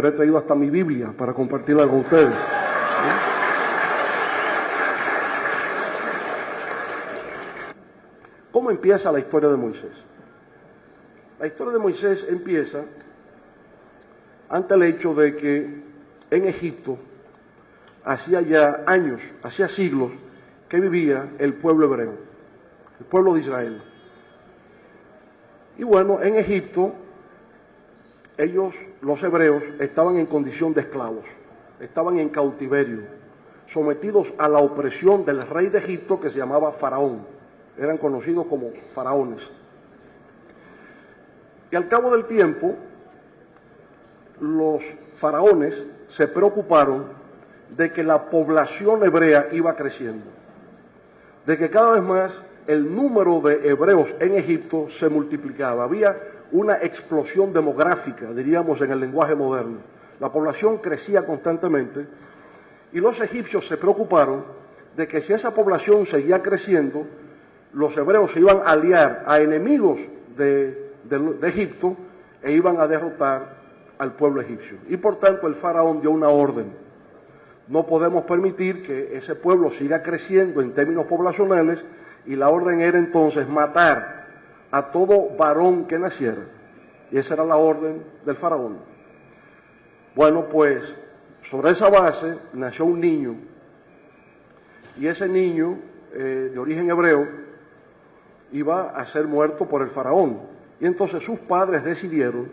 He traído hasta mi Biblia para compartirla con ustedes. ¿Cómo empieza la historia de Moisés? La historia de Moisés empieza ante el hecho de que en Egipto hacía ya años, hacía siglos, que vivía el pueblo hebreo, el pueblo de Israel. Y bueno, en Egipto, ellos, los hebreos, estaban en condición de esclavos, estaban en cautiverio, sometidos a la opresión del rey de Egipto que se llamaba Faraón. Eran conocidos como faraones. Y al cabo del tiempo, los faraones se preocuparon de que la población hebrea iba creciendo, de que cada vez más el número de hebreos en Egipto se multiplicaba. Había una explosión demográfica, diríamos en el lenguaje moderno. La población crecía constantemente y los egipcios se preocuparon de que si esa población seguía creciendo, los hebreos se iban a aliar a enemigos de Egipto e iban a derrotar al pueblo egipcio. Y por tanto el faraón dio una orden: no podemos permitir que ese pueblo siga creciendo en términos poblacionales, y la orden era entonces matar a todo varón que naciera. Y esa era la orden del faraón. Bueno, pues sobre esa base nació un niño, y ese niño de origen hebreo iba a ser muerto por el faraón. Y entonces sus padres decidieron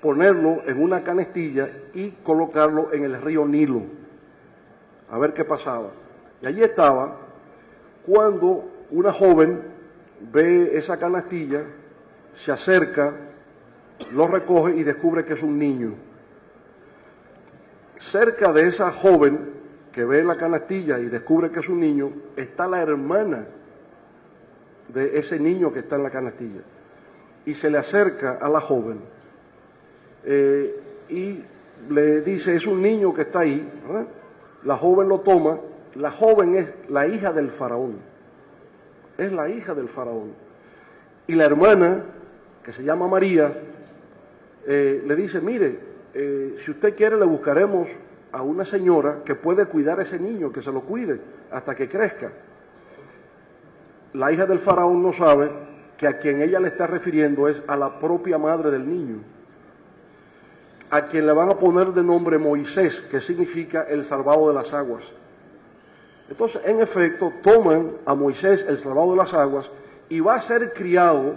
ponerlo en una canastilla y colocarlo en el río Nilo, a ver qué pasaba. Y allí estaba cuando una joven ve esa canastilla, se acerca, lo recoge y descubre que es un niño. Cerca de esa joven que ve la canastilla y descubre que es un niño, está la hermana de ese niño que está en la canastilla. Y se le acerca a la joven y le dice: es un niño que está ahí, ¿verdad? La joven lo toma. La joven es la hija del faraón. Es la hija del faraón. Y la hermana, que se llama María, le dice: mire, si usted quiere le buscaremos a una señora que puede cuidar a ese niño, que se lo cuide hasta que crezca. La hija del faraón no sabe que a quien ella le está refiriendo es a la propia madre del niño, a quien le van a poner de nombre Moisés, que significa el salvado de las aguas. Entonces, en efecto, toman a Moisés, el salvado de las aguas, y va a ser criado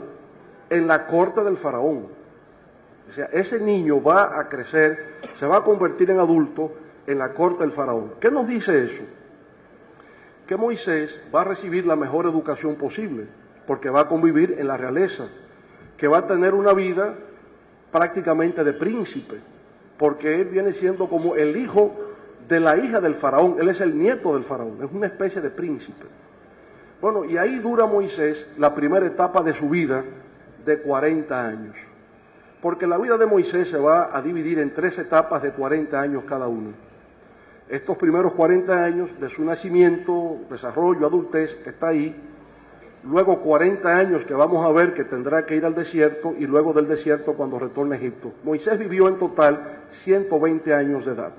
en la corte del faraón. O sea, ese niño va a crecer, se va a convertir en adulto en la corte del faraón. ¿Qué nos dice eso? Que Moisés va a recibir la mejor educación posible, porque va a convivir en la realeza, que va a tener una vida prácticamente de príncipe, porque él viene siendo como el hijo de la hija del faraón. Él es el nieto del faraón, es una especie de príncipe. Bueno, y ahí dura Moisés la primera etapa de su vida de 40 años, porque la vida de Moisés se va a dividir en 3 etapas de 40 años cada una. Estos primeros 40 años de su nacimiento, desarrollo, adultez, que está ahí. Luego 40 años que vamos a ver que tendrá que ir al desierto, y luego del desierto cuando retorne a Egipto. Moisés vivió en total 120 años de edad.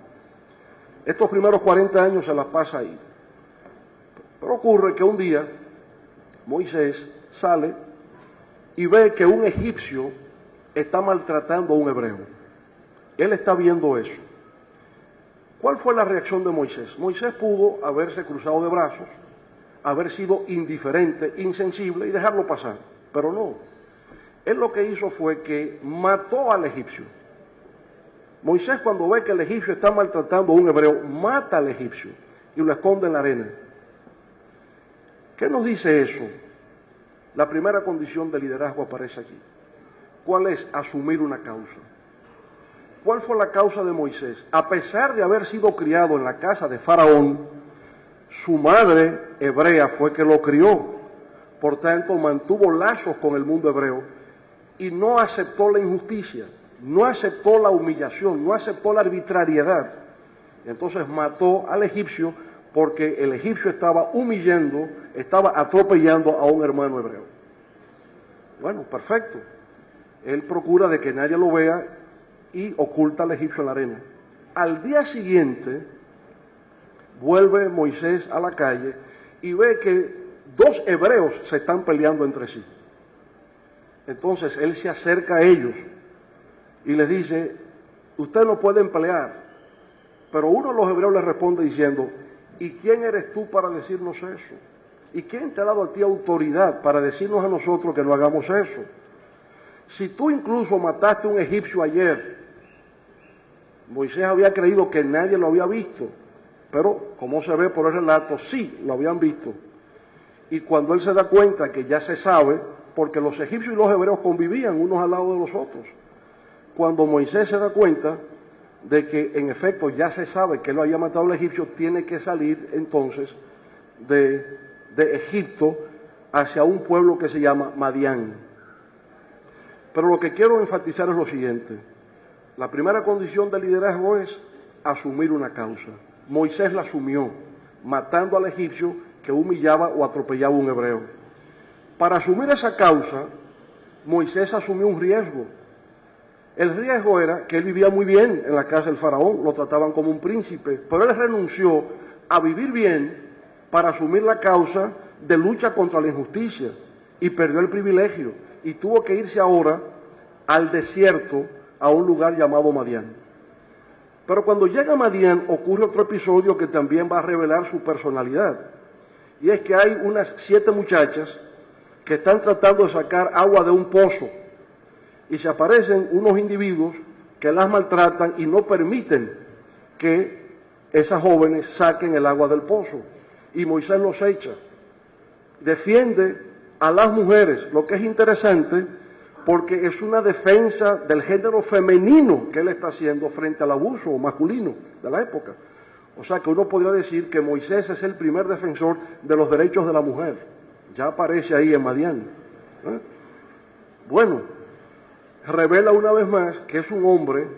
Estos primeros 40 años se las pasa ahí. Pero ocurre que un día Moisés sale y ve que un egipcio está maltratando a un hebreo. Él está viendo eso. ¿Cuál fue la reacción de Moisés? Moisés pudo haberse cruzado de brazos, haber sido indiferente, insensible y dejarlo pasar, pero no. Él lo que hizo fue que mató al egipcio. Moisés, cuando ve que el egipcio está maltratando a un hebreo, mata al egipcio y lo esconde en la arena. ¿Qué nos dice eso? La primera condición de liderazgo aparece aquí. ¿Cuál es? Asumir una causa. ¿Cuál fue la causa de Moisés? A pesar de haber sido criado en la casa de Faraón, su madre hebrea fue que lo crió. Por tanto, mantuvo lazos con el mundo hebreo y no aceptó la injusticia, no aceptó la humillación, no aceptó la arbitrariedad. Entonces mató al egipcio porque el egipcio estaba humillando, estaba atropellando a un hermano hebreo. Bueno, perfecto. Él procura de que nadie lo vea y oculta al egipcio en la arena. Al día siguiente, vuelve Moisés a la calle y ve que dos hebreos se están peleando entre sí. Entonces él se acerca a ellos y les dice, ustedes no pueden pelear. Pero uno de los hebreos le responde diciendo, ¿y quién eres tú para decirnos eso? ¿Y quién te ha dado a ti autoridad para decirnos a nosotros que no hagamos eso? Si tú incluso mataste a un egipcio ayer, Moisés había creído que nadie lo había visto, pero como se ve por el relato, sí lo habían visto. Y cuando él se da cuenta que ya se sabe, porque los egipcios y los hebreos convivían unos al lado de los otros, cuando Moisés se da cuenta de que en efecto ya se sabe que él lo había matado al egipcio, tiene que salir entonces de Egipto hacia un pueblo que se llama Madián. Pero lo que quiero enfatizar es lo siguiente. La primera condición del liderazgo es asumir una causa. Moisés la asumió, matando al egipcio que humillaba o atropellaba a un hebreo. Para asumir esa causa, Moisés asumió un riesgo. El riesgo era que él vivía muy bien en la casa del faraón, lo trataban como un príncipe, pero él renunció a vivir bien para asumir la causa de lucha contra la injusticia y perdió el privilegio y tuvo que irse ahora al desierto, a un lugar llamado Madián. Pero cuando llega a Madián ocurre otro episodio que también va a revelar su personalidad, y es que hay unas 7 muchachas que están tratando de sacar agua de un pozo y se aparecen unos individuos que las maltratan y no permiten que esas jóvenes saquen el agua del pozo, y Moisés los echa. Defiende a las mujeres, lo que es interesante porque es una defensa del género femenino que él está haciendo frente al abuso masculino de la época. O sea que uno podría decir que Moisés es el primer defensor de los derechos de la mujer. Ya aparece ahí en Madián. Bueno, revela una vez más que es un hombre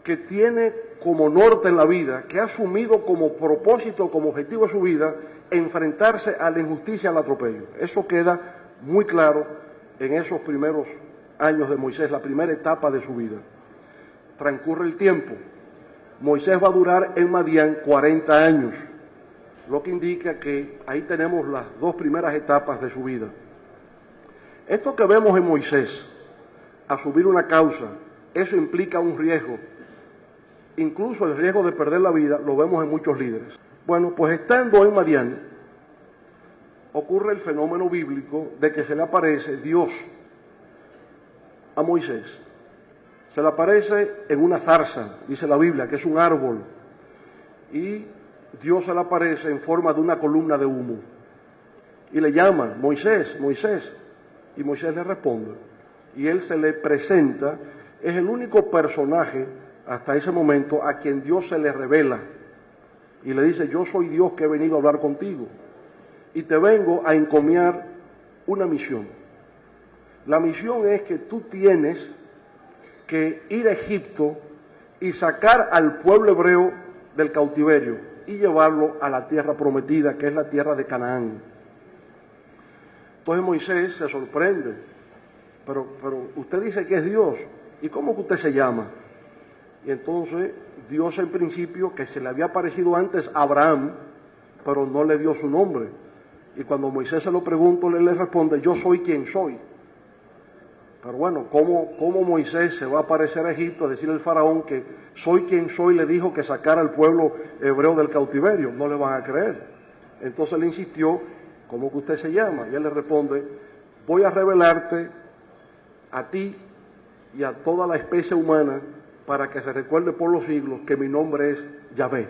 que tiene como norte en la vida, que ha asumido como propósito, como objetivo de su vida, enfrentarse a la injusticia, al atropello. Eso queda muy claro en esos primeros años de Moisés, la primera etapa de su vida. Transcurre el tiempo. Moisés va a durar en Madián 40 años, lo que indica que ahí tenemos las 2 primeras etapas de su vida. Esto que vemos en Moisés, asumir una causa, eso implica un riesgo. Incluso el riesgo de perder la vida lo vemos en muchos líderes. Bueno, pues estando en Madián, ocurre el fenómeno bíblico de que se le aparece Dios a Moisés. Se le aparece en una zarza, dice la Biblia, que es un árbol, y Dios se le aparece en forma de una columna de humo. Y le llama, Moisés, Moisés, y Moisés le responde. Y él se le presenta, es el único personaje hasta ese momento a quien Dios se le revela. Y le dice, yo soy Dios que he venido a hablar contigo. Y te vengo a encomiar una misión. La misión es que tú tienes que ir a Egipto y sacar al pueblo hebreo del cautiverio y llevarlo a la tierra prometida, que es la tierra de Canaán. Entonces Moisés se sorprende, pero usted dice que es Dios, ¿y cómo que usted se llama? Y entonces Dios en principio, que se le había aparecido antes a Abraham, pero no le dio su nombre. Y cuando Moisés se lo pregunta, él le responde, yo soy quien soy. Pero bueno, ¿cómo Moisés se va a aparecer a Egipto a decirle al faraón que soy quien soy? Le dijo que sacara al pueblo hebreo del cautiverio. No le van a creer. Entonces le insistió, ¿cómo que usted se llama? Y él le responde, voy a revelarte a ti y a toda la especie humana para que se recuerde por los siglos que mi nombre es Yahvé,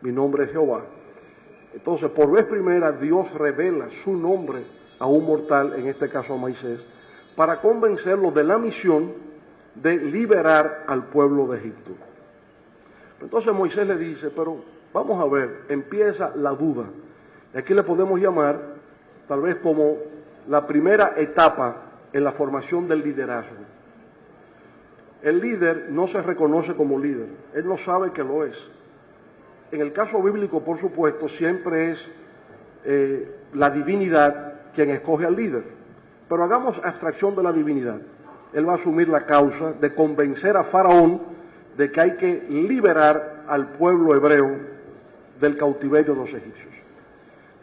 mi nombre es Jehová. Entonces, por vez primera, Dios revela su nombre a un mortal, en este caso a Moisés, para convencerlo de la misión de liberar al pueblo de Egipto. Entonces Moisés le dice, pero vamos a ver, empieza la duda. Y aquí le podemos llamar, tal vez como la primera etapa en la formación del liderazgo. El líder no se reconoce como líder, él no sabe que lo es. En el caso bíblico, por supuesto, siempre es la divinidad quien escoge al líder. Pero hagamos abstracción de la divinidad. él va a asumir la causa de convencer a Faraón de que hay que liberar al pueblo hebreo del cautiverio de los egipcios.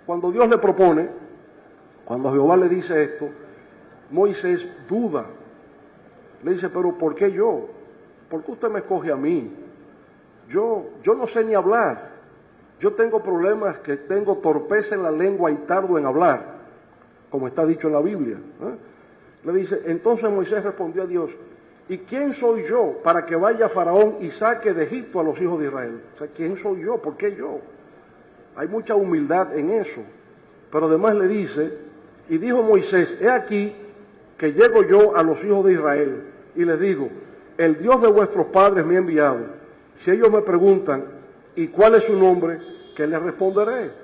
Cuando Dios le propone, cuando Jehová le dice esto, Moisés duda. Le dice, pero ¿por qué yo? ¿Por qué usted me escoge a mí? Yo no sé ni hablar. Yo tengo problemas, que tengo torpeza en la lengua y tardo en hablar, como está dicho en la Biblia. Le dice, entonces Moisés respondió a Dios, ¿y quién soy yo para que vaya Faraón y saque de Egipto a los hijos de Israel? O sea, ¿quién soy yo? ¿Por qué yo? Hay mucha humildad en eso. Pero además le dice, y dijo Moisés, he aquí que llego yo a los hijos de Israel y les digo, el Dios de vuestros padres me ha enviado. Si ellos me preguntan, ¿y cuál es su nombre? ¿Qué les responderé?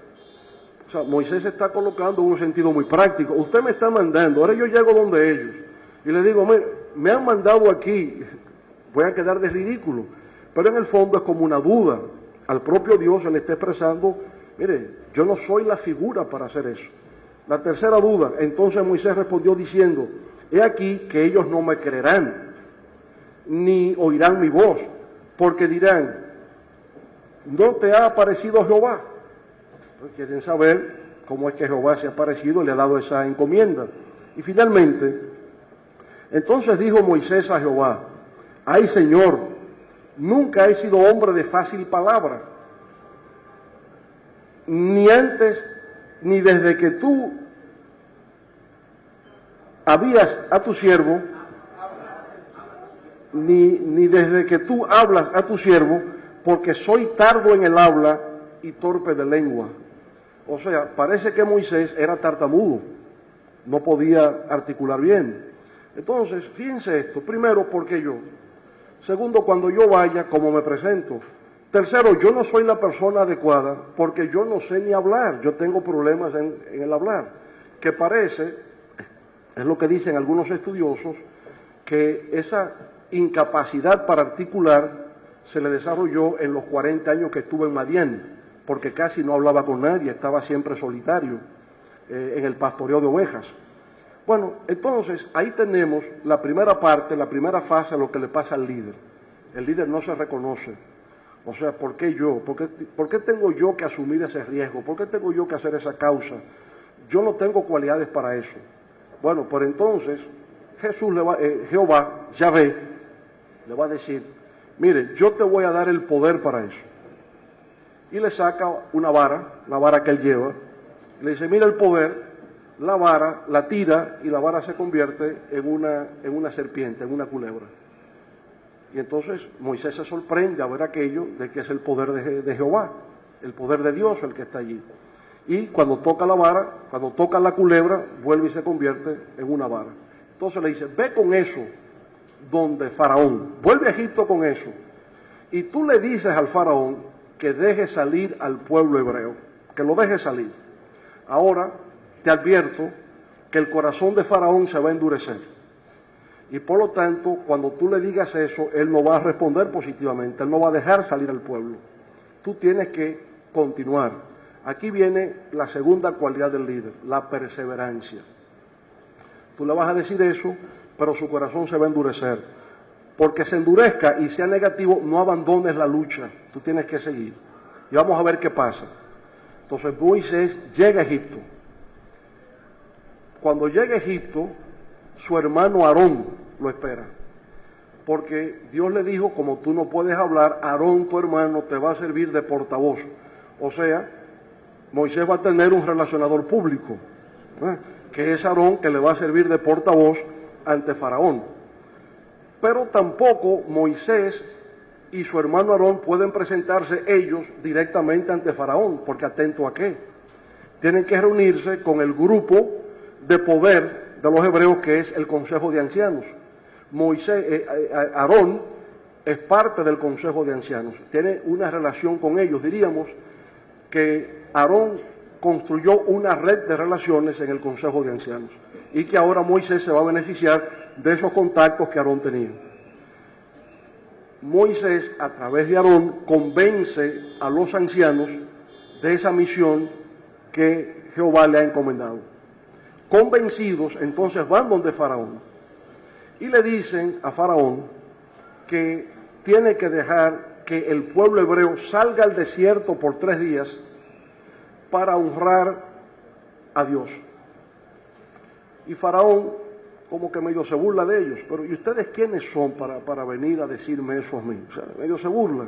O sea, Moisés se está colocando en un sentido muy práctico. Usted me está mandando, ahora yo llego donde ellos y les digo, mire, me han mandado aquí, voy a quedar de ridículo. Pero en el fondo es como una duda. Al propio Dios se le está expresando, mire, yo no soy la figura para hacer eso. La tercera duda, entonces Moisés respondió diciendo, he aquí que ellos no me creerán, ni oirán mi voz, porque dirán, ¿no te ha aparecido Jehová? Pues quieren saber cómo es que Jehová se ha aparecido y le ha dado esa encomienda. Y finalmente, entonces dijo Moisés a Jehová, ay Señor, nunca he sido hombre de fácil palabra, ni antes, ni desde que tú habías a tu siervo, ni desde que tú hablas a tu siervo, porque soy tardo en el habla y torpe de lengua. O sea, parece que Moisés era tartamudo, no podía articular bien. Entonces, fíjense esto, primero, porque yo. Segundo, cuando yo vaya, ¿cómo me presento? Tercero, yo no soy la persona adecuada porque yo no sé ni hablar, yo tengo problemas en el hablar, que parece, es lo que dicen algunos estudiosos, que esa incapacidad para articular se le desarrolló en los 40 años que estuve en Madián, porque casi no hablaba con nadie, estaba siempre solitario en el pastoreo de ovejas. Bueno, entonces ahí tenemos la primera parte, la primera fase de lo que le pasa al líder. El líder no se reconoce. O sea, ¿por qué yo? ¿Por qué tengo yo que asumir ese riesgo? ¿Por qué tengo yo que hacer esa causa? Yo no tengo cualidades para eso. Bueno, pues entonces Jehová, Yahvé, le va a decir, mire, yo te voy a dar el poder para eso. Y le saca una vara, la vara que él lleva, y le dice, mira el poder, la vara, la tira, y la vara se convierte en una serpiente, en una culebra. Y entonces Moisés se sorprende a ver aquello de que es el poder de Jehová, el poder de Dios el que está allí. Y cuando toca la vara, cuando toca la culebra, vuelve y se convierte en una vara. Entonces le dice, ve con eso donde Faraón, vuelve a Egipto con eso. Y tú le dices al Faraón que deje salir al pueblo hebreo, que lo deje salir. Ahora te advierto que el corazón de Faraón se va a endurecer. Y por lo tanto, cuando tú le digas eso, él no va a responder positivamente, él no va a dejar salir al pueblo. Tú tienes que continuar. Aquí viene la segunda cualidad del líder, la perseverancia. Tú le vas a decir eso, pero su corazón se va a endurecer. Porque se endurezca y sea negativo, no abandones la lucha, tú tienes que seguir. Y vamos a ver qué pasa. Entonces Moisés llega a Egipto. Cuando llega a Egipto, su hermano Aarón lo espera, porque Dios le dijo, como tú no puedes hablar, Aarón, tu hermano, te va a servir de portavoz. O sea, Moisés va a tener un relacionador público, que es Aarón, que le va a servir de portavoz ante Faraón. Pero tampoco Moisés y su hermano Aarón pueden presentarse ellos directamente ante Faraón, porque atento a qué. Tienen que reunirse con el grupo de poder de los hebreos, que es el Consejo de Ancianos. Aarón es parte del Consejo de Ancianos, tiene una relación con ellos. Diríamos que Aarón construyó una red de relaciones en el Consejo de Ancianos y que ahora Moisés se va a beneficiar de esos contactos que Aarón tenía. Moisés, a través de Aarón, convence a los ancianos de esa misión que Jehová le ha encomendado. Convencidos, entonces van donde Faraón y le dicen a Faraón que tiene que dejar que el pueblo hebreo salga al desierto por 3 días para honrar a Dios. Y Faraón como que medio se burla de ellos, pero ¿y ustedes quiénes son para venir a decirme eso a mí? O sea, medio se burla.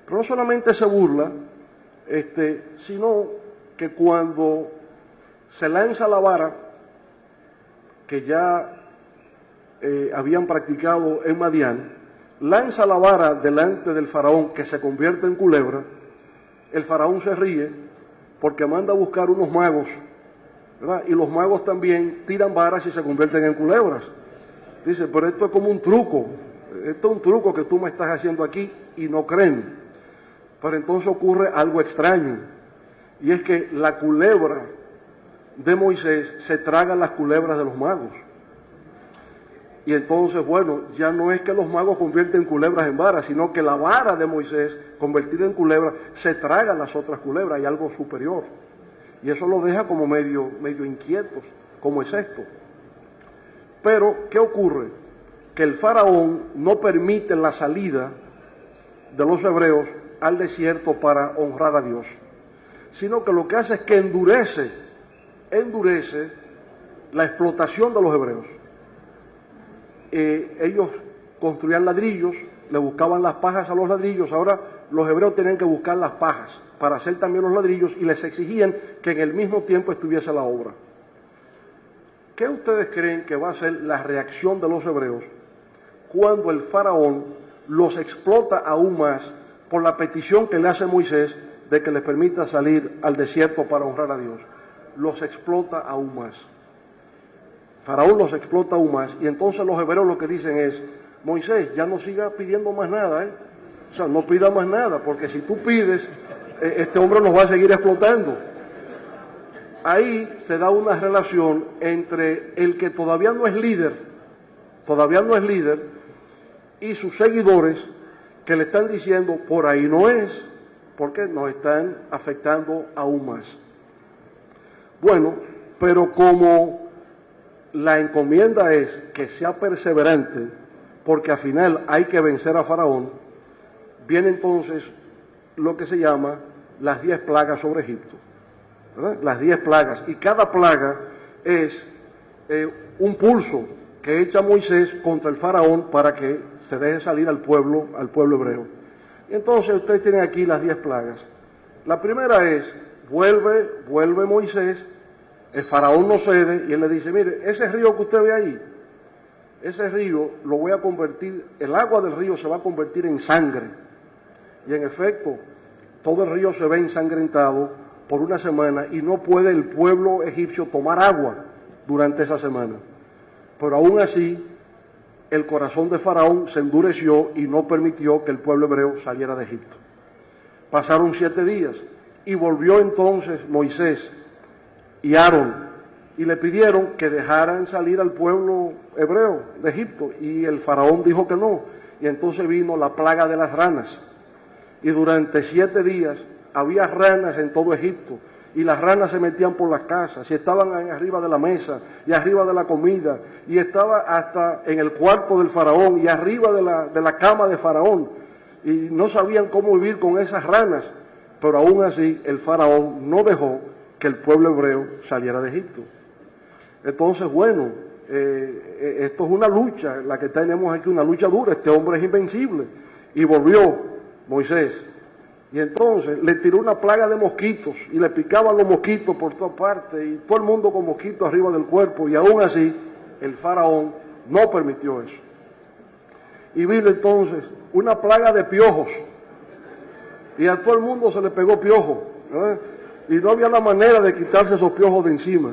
Pero no solamente se burla, sino que cuando se lanza la vara, que ya habían practicado en Madián, lanza la vara delante del faraón que se convierte en culebra, el faraón se ríe porque manda a buscar unos magos, ¿verdad? Y los magos también tiran varas y se convierten en culebras. Dice, pero esto es como un truco, esto es un truco que tú me estás haciendo aquí, y no creen. Pero entonces ocurre algo extraño, y es que la culebra de Moisés se traga las culebras de los magos. Y entonces, bueno, ya no es que los magos convierten culebras en varas, sino que la vara de Moisés, convertida en culebra, se traga las otras culebras, hay algo superior. Y eso los deja como medio inquietos, ¿cómo es esto? Pero, ¿qué ocurre? Que el faraón no permite la salida de los hebreos al desierto para honrar a Dios, sino que lo que hace es que endurece la explotación de los hebreos. Ellos construían ladrillos, le buscaban las pajas a los ladrillos, ahora los hebreos tenían que buscar las pajas para hacer también los ladrillos y les exigían que en el mismo tiempo estuviese la obra. ¿Qué ustedes creen que va a ser la reacción de los hebreos cuando el faraón los explota aún más por la petición que le hace Moisés de que les permita salir al desierto para honrar a Dios? Los explota aún más. Faraón los explota aún más, y entonces los hebreos lo que dicen es, Moisés, ya no siga pidiendo más nada, o sea, no pida más nada, porque si tú pides, este hombre nos va a seguir explotando. Ahí se da una relación entre el que todavía no es líder, y sus seguidores que le están diciendo, por ahí no es, porque nos están afectando aún más. Bueno, pero como la encomienda es que sea perseverante, porque al final hay que vencer a Faraón, viene entonces lo que se llama las 10 plagas sobre Egipto, ¿verdad? Las 10 plagas, y cada plaga es un pulso que echa Moisés contra el Faraón para que se deje salir al pueblo hebreo. Y entonces ustedes tienen aquí las 10 plagas. La primera es, vuelve Moisés, el faraón no cede, y él le dice, mire, ese río que usted ve ahí, ese río lo voy a convertir, el agua del río se va a convertir en sangre. Y en efecto, todo el río se ve ensangrentado por una semana y no puede el pueblo egipcio tomar agua durante esa semana. Pero aún así, el corazón de Faraón se endureció y no permitió que el pueblo hebreo saliera de Egipto. Pasaron 7 días y volvió entonces Moisés y Aarón, y le pidieron que dejaran salir al pueblo hebreo de Egipto, y el faraón dijo que no, y entonces vino la plaga de las ranas, y durante 7 días había ranas en todo Egipto, y las ranas se metían por las casas, y estaban arriba de la mesa, y arriba de la comida, y estaba hasta en el cuarto del faraón, y arriba de la cama de faraón, y no sabían cómo vivir con esas ranas, pero aún así el faraón no dejó que el pueblo hebreo saliera de Egipto. Entonces, bueno, esto es una lucha, la que tenemos aquí, una lucha dura, este hombre es invencible. Y volvió Moisés, y entonces le tiró una plaga de mosquitos, y le picaban los mosquitos por todas partes, y todo el mundo con mosquitos arriba del cuerpo, y aún así el faraón no permitió eso. Y vino entonces una plaga de piojos, y a todo el mundo se le pegó piojo, ¿verdad? Y no había la manera de quitarse esos piojos de encima.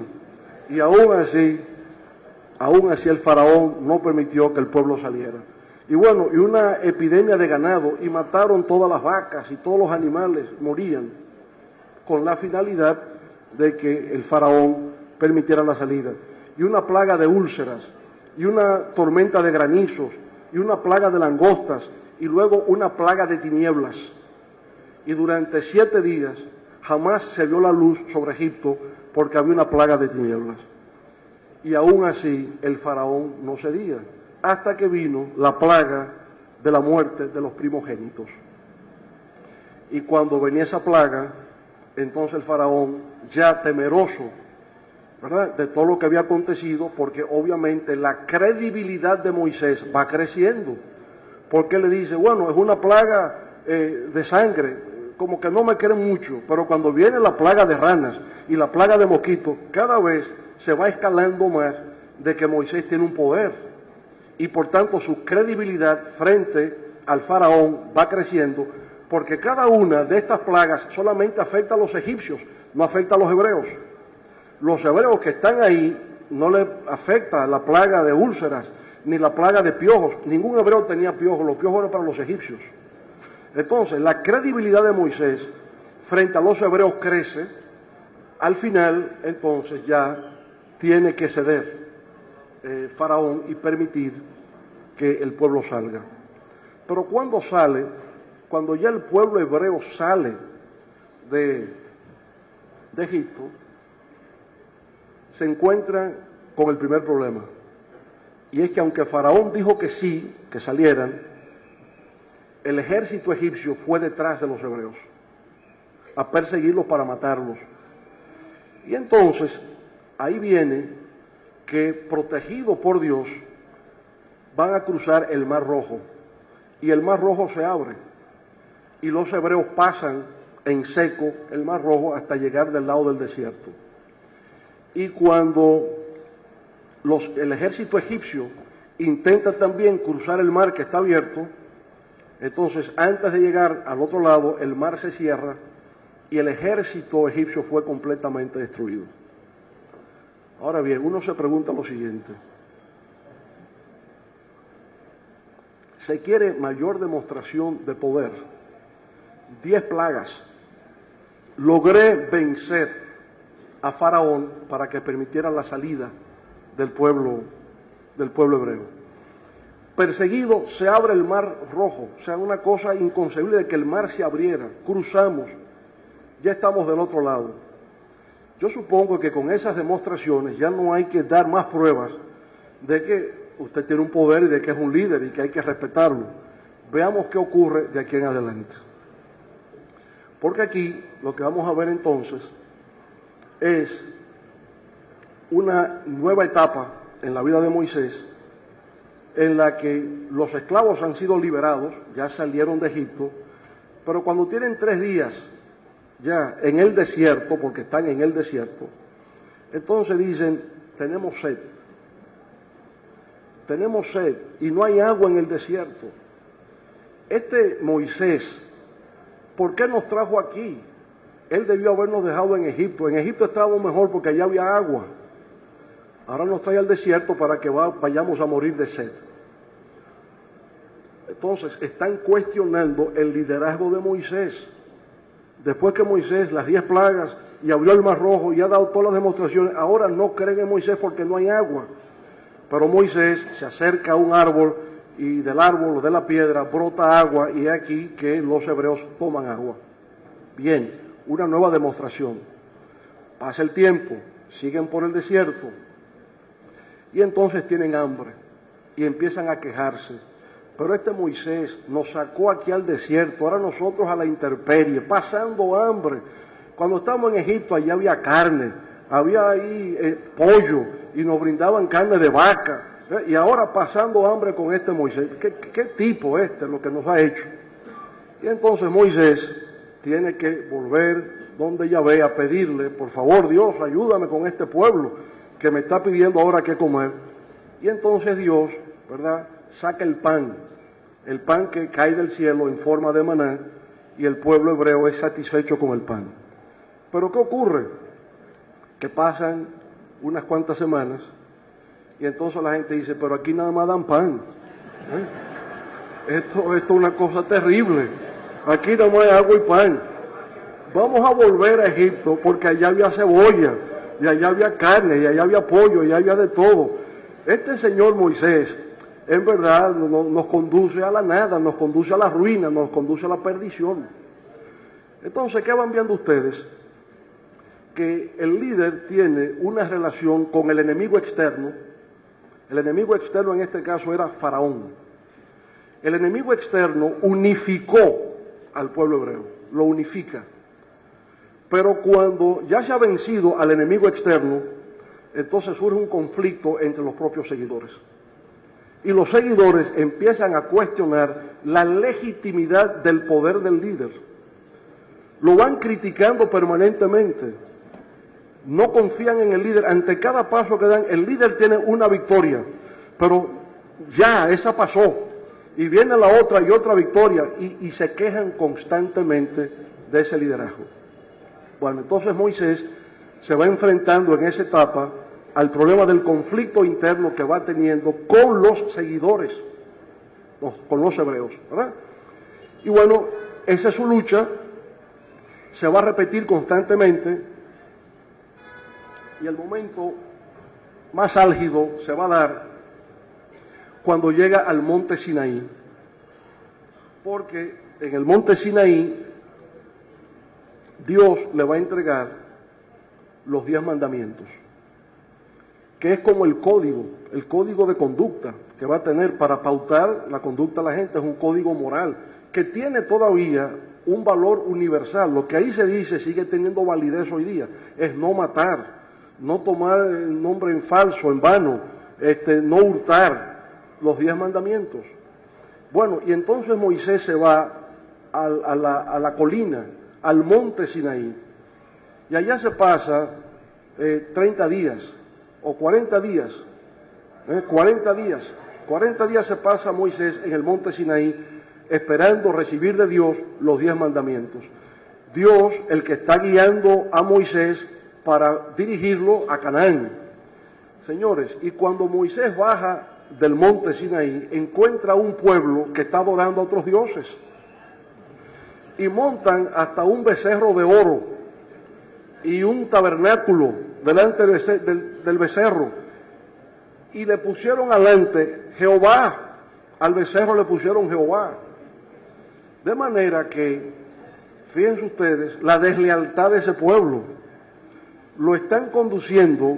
Y aún así el faraón no permitió que el pueblo saliera. Y bueno, y una epidemia de ganado, y mataron todas las vacas y todos los animales morían, con la finalidad de que el faraón permitiera la salida. Y una plaga de úlceras, y una tormenta de granizos, y una plaga de langostas, y luego una plaga de tinieblas. Y durante 7 días jamás se vio la luz sobre Egipto porque había una plaga de tinieblas. Y aún así el faraón no cedía. hasta que vino la plaga de la muerte de los primogénitos. Y cuando venía esa plaga, entonces el faraón, ya temeroso, ¿verdad?, de todo lo que había acontecido, porque obviamente la credibilidad de Moisés va creciendo, porque le dice, bueno, es una plaga de sangre, como que no me creen mucho, pero cuando viene la plaga de ranas y la plaga de mosquitos, cada vez se va escalando más de que Moisés tiene un poder, y por tanto su credibilidad frente al faraón va creciendo, porque cada una de estas plagas solamente afecta a los egipcios, no afecta a los hebreos. Los hebreos que están ahí no les afecta la plaga de úlceras, ni la plaga de piojos. Ningún hebreo tenía piojos, los piojos eran para los egipcios. Entonces, la credibilidad de Moisés frente a los hebreos crece. Al final, entonces, ya tiene que ceder Faraón y permitir que el pueblo salga. Pero cuando sale, cuando ya el pueblo hebreo sale de Egipto, se encuentran con el primer problema. Y es que aunque Faraón dijo que sí, que salieran, el ejército egipcio fue detrás de los hebreos a perseguirlos para matarlos. Y entonces, ahí viene que, protegidos por Dios, van a cruzar el Mar Rojo. Y el Mar Rojo se abre. Y los hebreos pasan en seco el Mar Rojo hasta llegar del lado del desierto. Y cuando el ejército egipcio intenta también cruzar el mar que está abierto, entonces antes de llegar al otro lado, el mar se cierra y el ejército egipcio fue completamente destruido. Ahora bien, uno se pregunta lo siguiente: se quiere mayor demostración de poder. 10 plagas. Logré vencer a Faraón para que permitiera la salida del pueblo hebreo. Perseguido, se abre el Mar Rojo, o sea, una cosa inconcebible de que el mar se abriera. Cruzamos, ya estamos del otro lado. Yo supongo que con esas demostraciones ya no hay que dar más pruebas de que usted tiene un poder y de que es un líder y que hay que respetarlo. Veamos qué ocurre de aquí en adelante. Porque aquí lo que vamos a ver entonces es una nueva etapa en la vida de Moisés, en la que los esclavos han sido liberados, ya salieron de Egipto, pero cuando tienen 3 días ya en el desierto, porque están en el desierto, entonces dicen, tenemos sed y no hay agua en el desierto. Este Moisés, ¿por qué nos trajo aquí? Él debió habernos dejado en Egipto. En Egipto estábamos mejor porque allá había agua. Ahora nos trae al desierto para que vayamos a morir de sed. Entonces están cuestionando el liderazgo de Moisés. Después que Moisés, las 10 plagas, y abrió el Mar Rojo y ha dado todas las demostraciones, ahora no creen en Moisés porque no hay agua. Pero Moisés se acerca a un árbol y del árbol o de la piedra brota agua, y es aquí que los hebreos toman agua. Bien, una nueva demostración. Pasa el tiempo, siguen por el desierto y entonces tienen hambre y empiezan a quejarse. Pero este Moisés nos sacó aquí al desierto, ahora nosotros a la intemperie, pasando hambre. Cuando estábamos en Egipto, allá había carne, había ahí pollo, y nos brindaban carne de vaca. Y ahora pasando hambre con este Moisés. ¿Qué tipo lo que nos ha hecho? Y entonces Moisés tiene que volver donde Yahvé a pedirle, por favor Dios, ayúdame con este pueblo que me está pidiendo ahora qué comer. Y entonces Dios, ¿verdad?, saca el pan que cae del cielo en forma de maná, y el pueblo hebreo es satisfecho con el pan. Pero ¿qué ocurre? Que pasan unas cuantas semanas y entonces la gente dice, pero aquí nada más dan pan. Esto es una cosa terrible. Aquí nada más hay agua y pan. Vamos a volver a Egipto porque allá había cebolla, y allá había carne, y allá había pollo, y allá había de todo. Este señor Moisés, en verdad, nos conduce a la nada, nos conduce a la ruina, nos conduce a la perdición. Entonces, ¿qué van viendo ustedes? Que el líder tiene una relación con el enemigo externo, El enemigo externo en este caso era Faraón. El enemigo externo unificó al pueblo hebreo, lo unifica. Pero cuando ya se ha vencido al enemigo externo, entonces surge un conflicto entre los propios seguidores. Y los seguidores empiezan a cuestionar la legitimidad del poder del líder. Lo van criticando permanentemente. No confían en el líder. Ante cada paso que dan, el líder tiene una victoria, pero ya esa pasó. Y viene la otra y otra victoria, y se quejan constantemente de ese liderazgo. Bueno, entonces Moisés se va enfrentando en esa etapa al problema del conflicto interno que va teniendo con los seguidores, con los hebreos, ¿verdad? Y bueno, esa es su lucha, se va a repetir constantemente, y el momento más álgido se va a dar cuando llega al monte Sinaí, porque en el monte Sinaí Dios le va a entregar los 10 mandamientos, que es como el código de conducta que va a tener para pautar la conducta de la gente. Es un código moral que tiene todavía un valor universal. Lo que ahí se dice sigue teniendo validez hoy día. Es no matar, no tomar el nombre en falso, en vano, no hurtar, los 10 mandamientos. Bueno, y entonces Moisés se va a la colina, al monte Sinaí, y allá se pasa 30 días o 40 días, 40 días se pasa Moisés en el monte Sinaí esperando recibir de Dios los 10 mandamientos. Dios, el que está guiando a Moisés para dirigirlo a Canaán. Señores, y cuando Moisés baja del monte Sinaí, encuentra un pueblo que está adorando a otros dioses. Y montan hasta un becerro de oro y un tabernáculo delante del becerro. Y le pusieron alante Jehová, al becerro le pusieron Jehová. De manera que, fíjense ustedes, la deslealtad de ese pueblo lo están conduciendo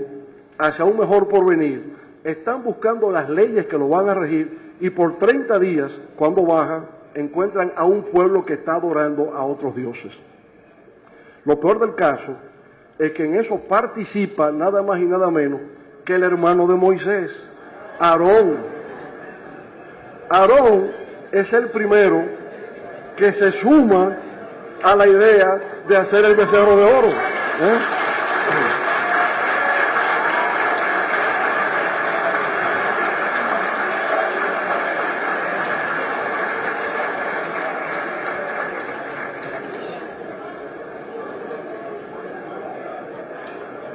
hacia un mejor porvenir. Están buscando las leyes que lo van a regir, y por 30 días, cuando bajan, encuentran a un pueblo que está adorando a otros dioses. Lo peor del caso es que en eso participa nada más y nada menos que el hermano de Moisés, Aarón. Aarón es el primero que se suma a la idea de hacer el becerro de oro.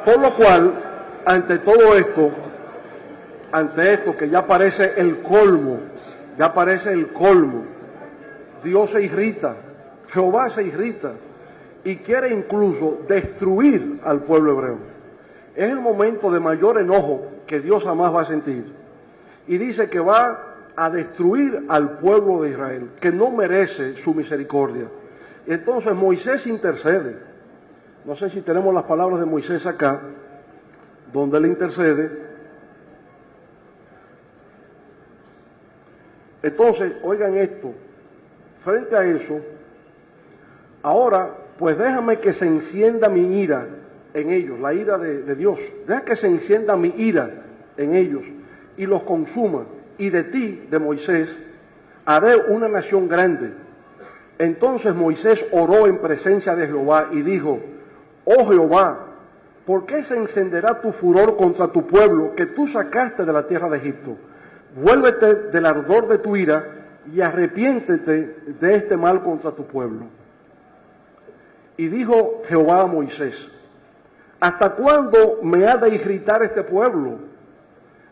Por lo cual, ante todo esto, ante esto que ya parece el colmo, Dios se irrita, Jehová se irrita y quiere incluso destruir al pueblo hebreo. Es el momento de mayor enojo que Dios jamás va a sentir. Y dice que va a destruir al pueblo de Israel, que no merece su misericordia. Entonces Moisés intercede. No sé si tenemos las palabras de Moisés acá, donde él intercede. Entonces, oigan esto, frente a eso, ahora, pues déjame que se encienda mi ira en ellos, la ira de Dios. Deja que se encienda mi ira en ellos y los consuma. Y de ti, de Moisés, haré una nación grande. Entonces Moisés oró en presencia de Jehová y dijo: oh Jehová, ¿por qué se encenderá tu furor contra tu pueblo que tú sacaste de la tierra de Egipto? Vuélvete del ardor de tu ira y arrepiéntete de este mal contra tu pueblo. Y dijo Jehová a Moisés: ¿hasta cuándo me ha de irritar este pueblo?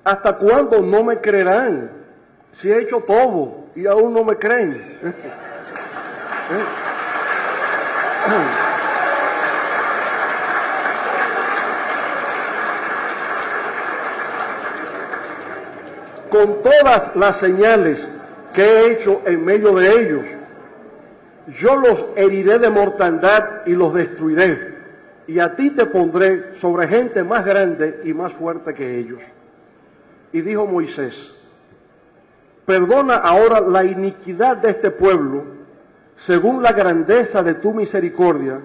¿Hasta cuándo no me creerán? Si he hecho todo y aún no me creen. Con todas las señales que he hecho en medio de ellos, yo los heriré de mortandad y los destruiré, y a ti te pondré sobre gente más grande y más fuerte que ellos. Y dijo Moisés: perdona ahora la iniquidad de este pueblo, según la grandeza de tu misericordia,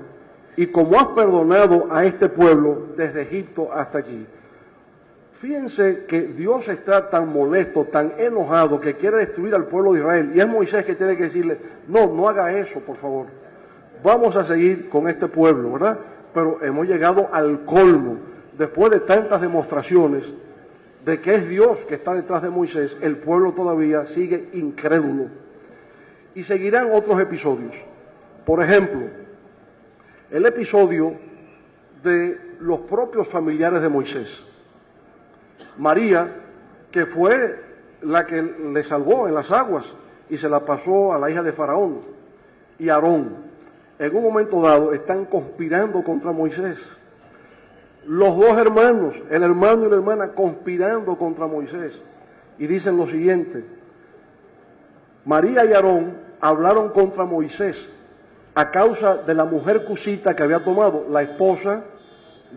y como has perdonado a este pueblo desde Egipto hasta aquí. Fíjense que Dios está tan molesto, tan enojado, que quiere destruir al pueblo de Israel. Y es Moisés que tiene que decirle: no, no haga eso, por favor. Vamos a seguir con este pueblo, ¿verdad? Pero hemos llegado al colmo. Después de tantas demostraciones de que es Dios que está detrás de Moisés, el pueblo todavía sigue incrédulo. Y seguirán otros episodios. Por ejemplo, el episodio de los propios familiares de Moisés. María, que fue la que le salvó en las aguas y se la pasó a la hija de Faraón, y Aarón, en un momento dado están conspirando contra Moisés. Los dos hermanos, el hermano y la hermana, conspirando contra Moisés. Y dicen lo siguiente: María y Aarón hablaron contra Moisés a causa de la mujer cusita que había tomado, la esposa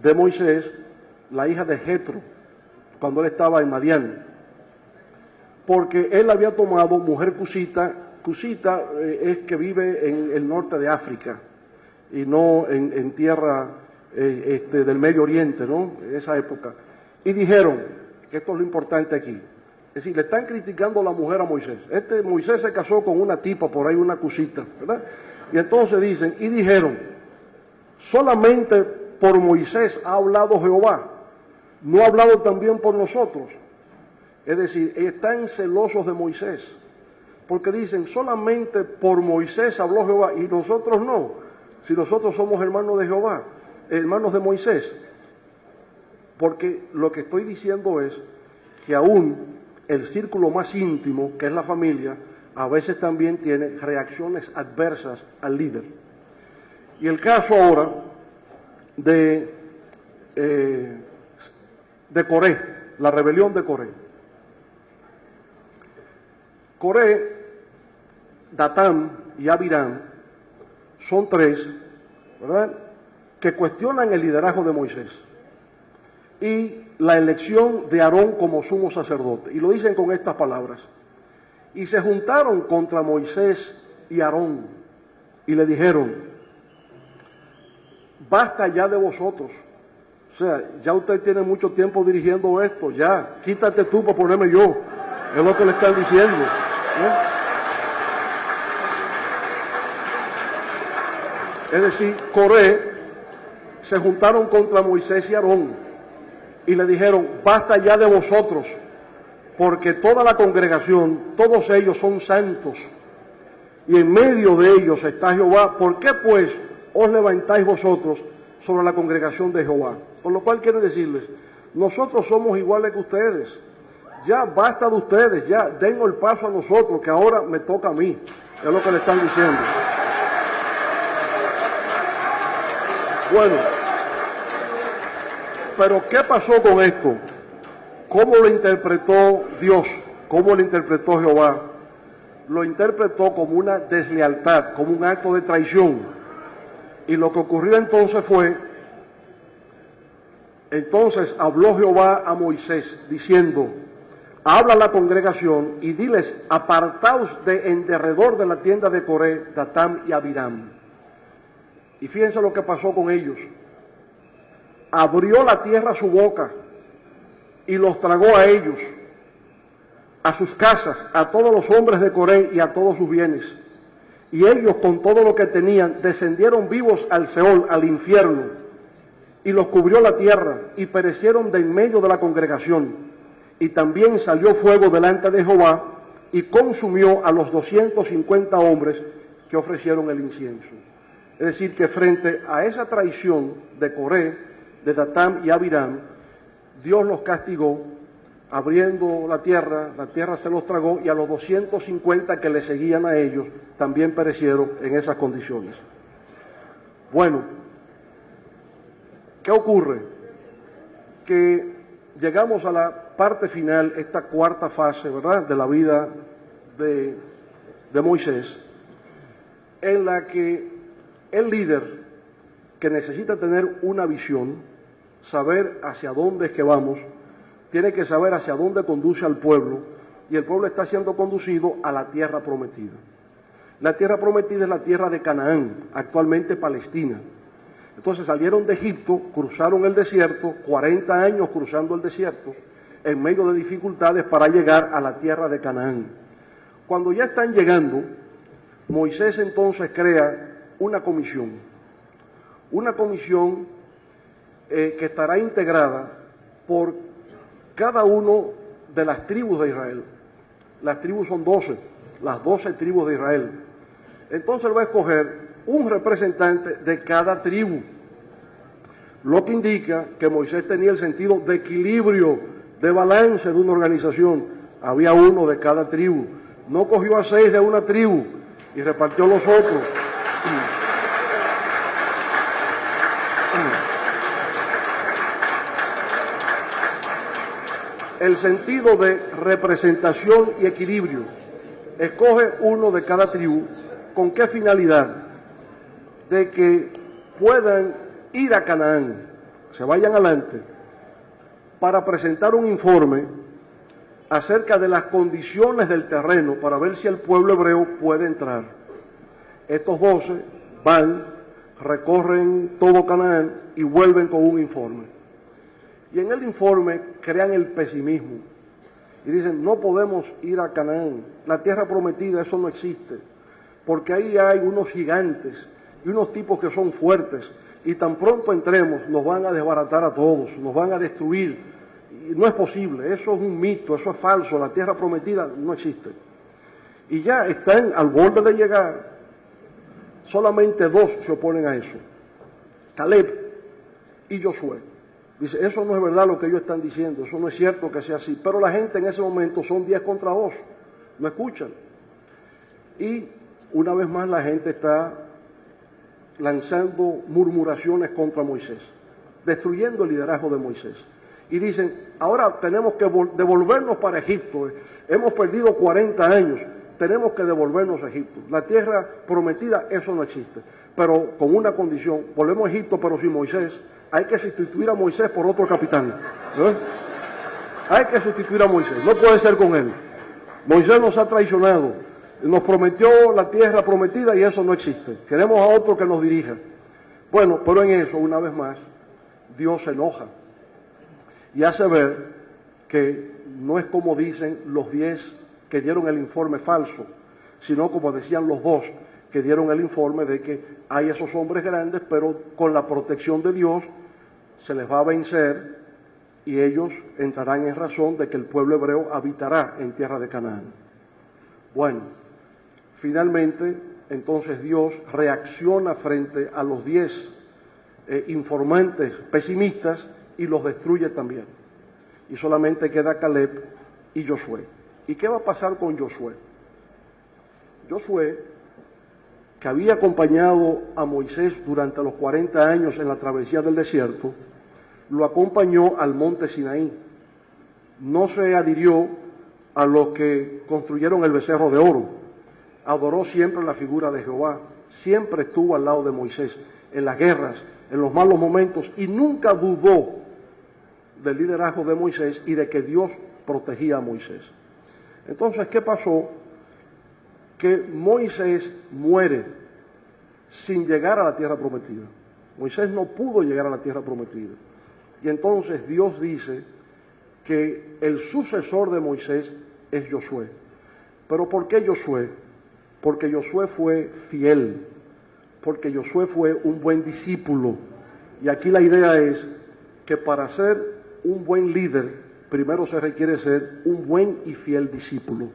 de Moisés, la hija de Jetro, cuando él estaba en Madián, porque él había tomado mujer cusita. Cusita es que vive en el norte de África y no en tierra del Medio Oriente, ¿no? En esa época. Y dijeron, que esto es lo importante aquí, es decir, le están criticando a la mujer a Moisés. Moisés se casó con una tipa por ahí, una cusita, ¿verdad? Y entonces dicen, y dijeron: solamente por Moisés ha hablado Jehová, ¿no ha hablado también por nosotros? Es decir, están celosos de Moisés, porque dicen, solamente por Moisés habló Jehová y nosotros no, si nosotros somos hermanos de Jehová, hermanos de Moisés. Porque lo que estoy diciendo es que aún el círculo más íntimo, que es la familia, a veces también tiene reacciones adversas al líder. Y el caso ahora de Coré, la rebelión de Coré. Coré, Datán y Abiram son tres, ¿verdad?, que cuestionan el liderazgo de Moisés y la elección de Aarón como sumo sacerdote. Y lo dicen con estas palabras: y se juntaron contra Moisés y Aarón y le dijeron: basta ya de vosotros. O sea, ya usted tiene mucho tiempo dirigiendo esto, ya, quítate tú para ponerme yo. Es lo que le están diciendo, ¿no? Es decir, Coré se juntaron contra Moisés y Aarón y le dijeron: basta ya de vosotros, porque toda la congregación, todos ellos son santos, y en medio de ellos está Jehová. ¿Por qué pues os levantáis vosotros sobre la congregación de Jehová? Por lo cual quiero decirles, nosotros somos iguales que ustedes. Ya basta de ustedes, ya dennos el paso a nosotros, que ahora me toca a mí. Es lo que le están diciendo. Bueno, pero ¿qué pasó con esto? ¿Cómo lo interpretó Dios? ¿Cómo lo interpretó Jehová? Lo interpretó como una deslealtad, como un acto de traición. Y lo que ocurrió entonces fue, entonces habló Jehová a Moisés diciendo: habla a la congregación y diles: apartaos de en derredor de la tienda de Coré, Datán y Abiram. Y fíjense lo que pasó con ellos. Abrió la tierra su boca y los tragó a ellos, a sus casas, a todos los hombres de Coré y a todos sus bienes. Y ellos, con todo lo que tenían, descendieron vivos al Seol, al infierno, y los cubrió la tierra, y perecieron de en medio de la congregación. Y también salió fuego delante de Jehová, y consumió a los 250 hombres que ofrecieron el incienso. Es decir, que frente a esa traición de Coré, de Datán y Abiram, Dios los castigó, abriendo la tierra se los tragó, y a los 250 que le seguían a ellos también perecieron en esas condiciones. Bueno, ¿qué ocurre? Que llegamos a la parte final, esta cuarta fase, ¿verdad?, de la vida de Moisés, en la que el líder, que necesita tener una visión, saber hacia dónde es que vamos, tiene que saber hacia dónde conduce al pueblo, y el pueblo está siendo conducido a la tierra prometida. La tierra prometida es la tierra de Canaán, actualmente Palestina. Entonces salieron de Egipto, cruzaron el desierto, 40 años cruzando el desierto, en medio de dificultades para llegar a la tierra de Canaán. Cuando ya están llegando, Moisés entonces crea una comisión que estará integrada por cada uno de las tribus de Israel. Las tribus son 12, las 12 tribus de Israel. Entonces él va a escoger un representante de cada tribu, lo que indica que Moisés tenía el sentido de equilibrio, de balance de una organización. Había uno de cada tribu. No cogió a 6 de una tribu y repartió los otros. El sentido de representación y equilibrio. Escoge uno de cada tribu. ¿Con qué finalidad? De que puedan ir a Canaán, se vayan adelante, para presentar un informe acerca de las condiciones del terreno para ver si el pueblo hebreo puede entrar. Estos 12 van, recorren todo Canaán y vuelven con un informe. Y en el informe crean el pesimismo y dicen, no podemos ir a Canaán, la tierra prometida, eso no existe, porque ahí hay unos gigantes y unos tipos que son fuertes, y tan pronto entremos nos van a desbaratar a todos, nos van a destruir, y no es posible, eso es un mito, eso es falso, la tierra prometida no existe. Y ya están al borde de llegar, solamente 2 se oponen a eso, Caleb y Josué. Dice, eso no es verdad lo que ellos están diciendo, eso no es cierto que sea así, pero la gente en ese momento son 10 contra 2, no escuchan. Y una vez más la gente está lanzando murmuraciones contra Moisés, destruyendo el liderazgo de Moisés. Y dicen, ahora tenemos que devolvernos para Egipto, hemos perdido 40 años, tenemos que devolvernos a Egipto. La tierra prometida, eso no existe, pero con una condición, volvemos a Egipto pero sin Moisés, hay que sustituir a Moisés por otro capitán, ¿no? Hay que sustituir a Moisés, no puede ser con él. Moisés nos ha traicionado, nos prometió la tierra prometida y eso no existe. Queremos a otro que nos dirija. Bueno, pero en eso, una vez más, Dios se enoja y hace ver que no es como dicen los 10 que dieron el informe falso, sino como decían los 2 que dieron el informe de que hay esos hombres grandes, pero con la protección de Dios se les va a vencer y ellos entrarán en razón de que el pueblo hebreo habitará en tierra de Canaán. Bueno, finalmente, entonces Dios reacciona frente a los 10 informantes pesimistas y los destruye también. Y solamente queda Caleb y Josué. ¿Y qué va a pasar con Josué? Josué, que había acompañado a Moisés durante los 40 años en la travesía del desierto, lo acompañó al monte Sinaí. No se adhirió a los que construyeron el becerro de oro. Adoró siempre la figura de Jehová. Siempre estuvo al lado de Moisés en las guerras, en los malos momentos, y nunca dudó del liderazgo de Moisés y de que Dios protegía a Moisés. Entonces, ¿qué pasó? Que Moisés muere sin llegar a la tierra prometida. Moisés no pudo llegar a la tierra prometida. Y entonces Dios dice que el sucesor de Moisés es Josué. ¿Pero por qué Josué? Porque Josué fue fiel, porque Josué fue un buen discípulo. Y aquí la idea es que para ser un buen líder, primero se requiere ser un buen y fiel discípulo.